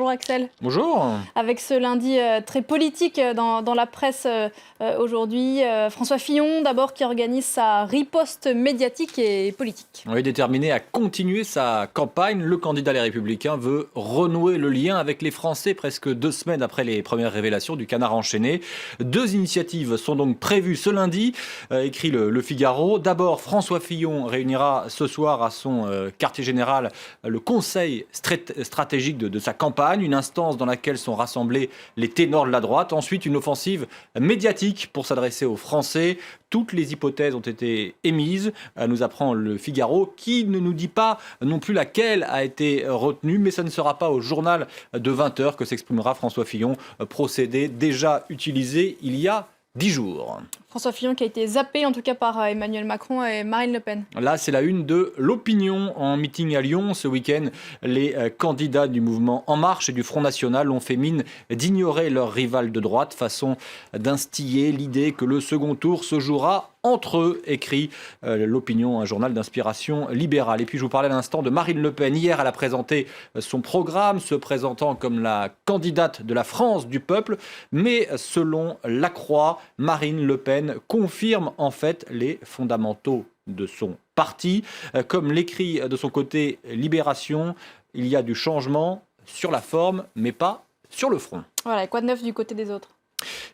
Bonjour Axel. Bonjour. Avec ce lundi très politique dans la presse aujourd'hui, François Fillon d'abord qui organise sa riposte médiatique et politique. Oui, déterminé à continuer sa campagne, le candidat Les Républicains veut renouer le lien avec les Français presque 2 semaines après les premières révélations du canard enchaîné. 2 initiatives sont donc prévues ce lundi, écrit le Figaro. D'abord, François Fillon réunira ce soir à son quartier général le conseil stratégique de sa campagne, une instance dans laquelle sont rassemblés les ténors de la droite. Ensuite, une offensive médiatique pour s'adresser aux Français. Toutes les hypothèses ont été émises, nous apprend le Figaro, qui ne nous dit pas non plus laquelle a été retenue, mais ça ne sera pas au journal de 20h que s'exprimera François Fillon, procédé déjà utilisé il y a 10 jours. François Fillon qui a été zappé en tout cas par Emmanuel Macron et Marine Le Pen. Là, c'est la une de l'Opinion. En meeting à Lyon ce week-end, les candidats du mouvement En Marche et du Front National ont fait mine d'ignorer leur rival de droite, façon d'instiller l'idée que le second tour se jouera entre eux, écrit l'Opinion, un journal d'inspiration libérale. Et puis je vous parlais à l'instant de Marine Le Pen. Hier, elle a présenté son programme, se présentant comme la candidate de la France du peuple. Mais selon La Croix, Marine Le Pen confirme en fait les fondamentaux de son parti. Comme l'écrit de son côté Libération, il y a du changement sur la forme, mais pas sur le front. Voilà, et quoi de neuf du côté des autres ?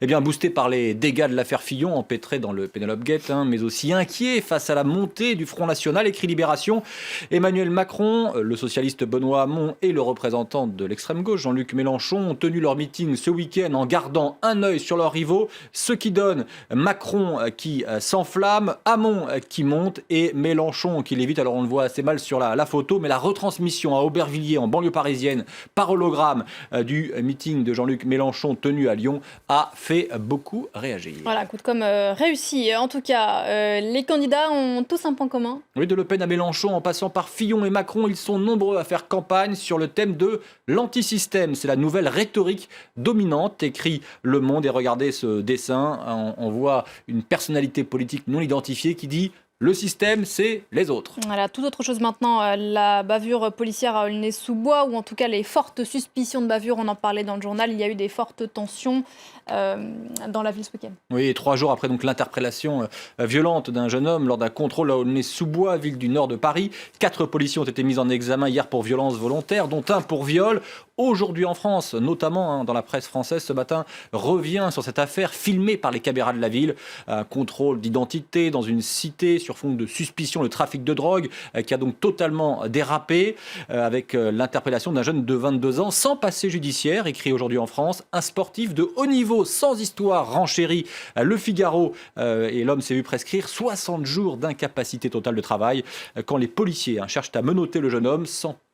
Eh bien, boosté par les dégâts de l'affaire Fillon, empêtré dans le Penelope Gate, mais aussi inquiet face à la montée du Front National, écrit Libération, Emmanuel Macron, le socialiste Benoît Hamon et le représentant de l'extrême gauche, Jean-Luc Mélenchon, ont tenu leur meeting ce week-end en gardant un œil sur leurs rivaux, ce qui donne Macron qui s'enflamme, Hamon qui monte et Mélenchon qui l'évite. Alors on le voit assez mal sur la photo, mais la retransmission à Aubervilliers, en banlieue parisienne, par hologramme du meeting de Jean-Luc Mélenchon tenu à Lyon, a fait beaucoup réagir. Voilà, coup de com' réussi. En tout cas, les candidats ont tous un point commun. Oui, de Le Pen à Mélenchon, en passant par Fillon et Macron, ils sont nombreux à faire campagne sur le thème de l'antisystème. C'est la nouvelle rhétorique dominante, écrit Le Monde. Et regardez ce dessin, on voit une personnalité politique non identifiée qui dit: le système, c'est les autres. Voilà, toute autre chose maintenant, la bavure policière à Aulnay-sous-Bois, ou en tout cas les fortes suspicions de bavure, on en parlait dans le journal, il y a eu des fortes tensions dans la ville ce week-end. Oui, et 3 jours après donc l'interpellation violente d'un jeune homme lors d'un contrôle à Aulnay-sous-Bois, ville du nord de Paris, 4 policiers ont été mis en examen hier pour violence volontaire, dont un pour viol. Aujourd'hui en France, notamment dans la presse française ce matin, revient sur cette affaire filmée par les caméras de la ville. Un contrôle d'identité dans une cité sur fond de suspicion de trafic de drogue qui a donc totalement dérapé avec l'interpellation d'un jeune de 22 ans sans passé judiciaire, écrit aujourd'hui en France. Un sportif de haut niveau sans histoire renchérit Le Figaro et l'homme s'est vu prescrire 60 jours d'incapacité totale de travail quand les policiers cherchent à menotter le jeune homme.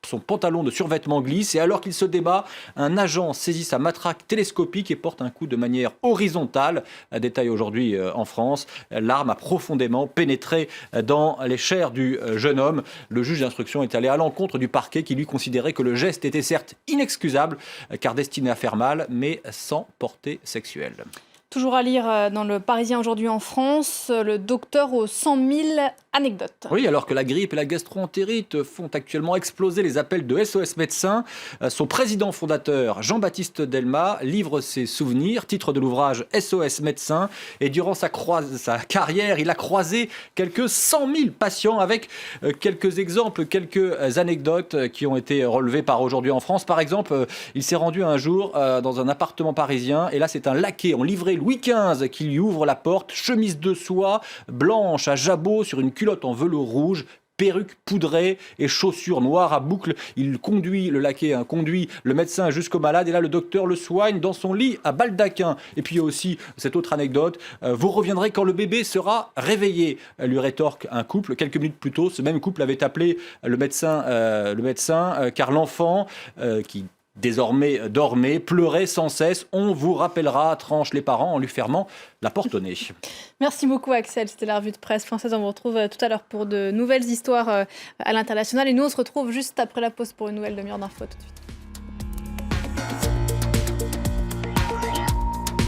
Son pantalon de survêtement glisse et alors qu'il se débat, un agent saisit sa matraque télescopique et porte un coup de manière horizontale. Détail aujourd'hui en France, l'arme a profondément pénétré dans les chairs du jeune homme. Le juge d'instruction est allé à l'encontre du parquet qui lui considérait que le geste était certes inexcusable car destiné à faire mal mais sans portée sexuelle. Toujours à lire dans le Parisien aujourd'hui en France, le docteur aux 100 000 anecdotes. Oui, alors que la grippe et la gastro-entérite font actuellement exploser les appels de SOS Médecins, son président fondateur, Jean-Baptiste Delmas, livre ses souvenirs, titre de l'ouvrage SOS Médecins. Et durant sa carrière, il a croisé quelques 100 000 patients avec quelques exemples, quelques anecdotes qui ont été relevées par Aujourd'hui en France. Par exemple, il s'est rendu un jour dans un appartement parisien et là, c'est un laquais en livrée Louis XV qui lui ouvre la porte, chemise de soie blanche à jabot sur une culotte en velours rouge, perruque poudrée et chaussures noires à boucles. Il conduit, le laquais conduit le médecin jusqu'au malade et là le docteur le soigne dans son lit à baldaquin. Et puis il y a aussi cette autre anecdote, vous reviendrez quand le bébé sera réveillé, lui rétorque un couple. Quelques minutes plus tôt, ce même couple avait appelé le médecin car l'enfant qui désormais dormait, pleurait sans cesse. On vous rappellera, tranchent les parents en lui fermant la porte au nez. Merci beaucoup Axel, c'était la revue de presse française. On vous retrouve tout à l'heure pour de nouvelles histoires à l'international. Et nous on se retrouve juste après la pause pour une nouvelle demi-heure d'info tout de suite.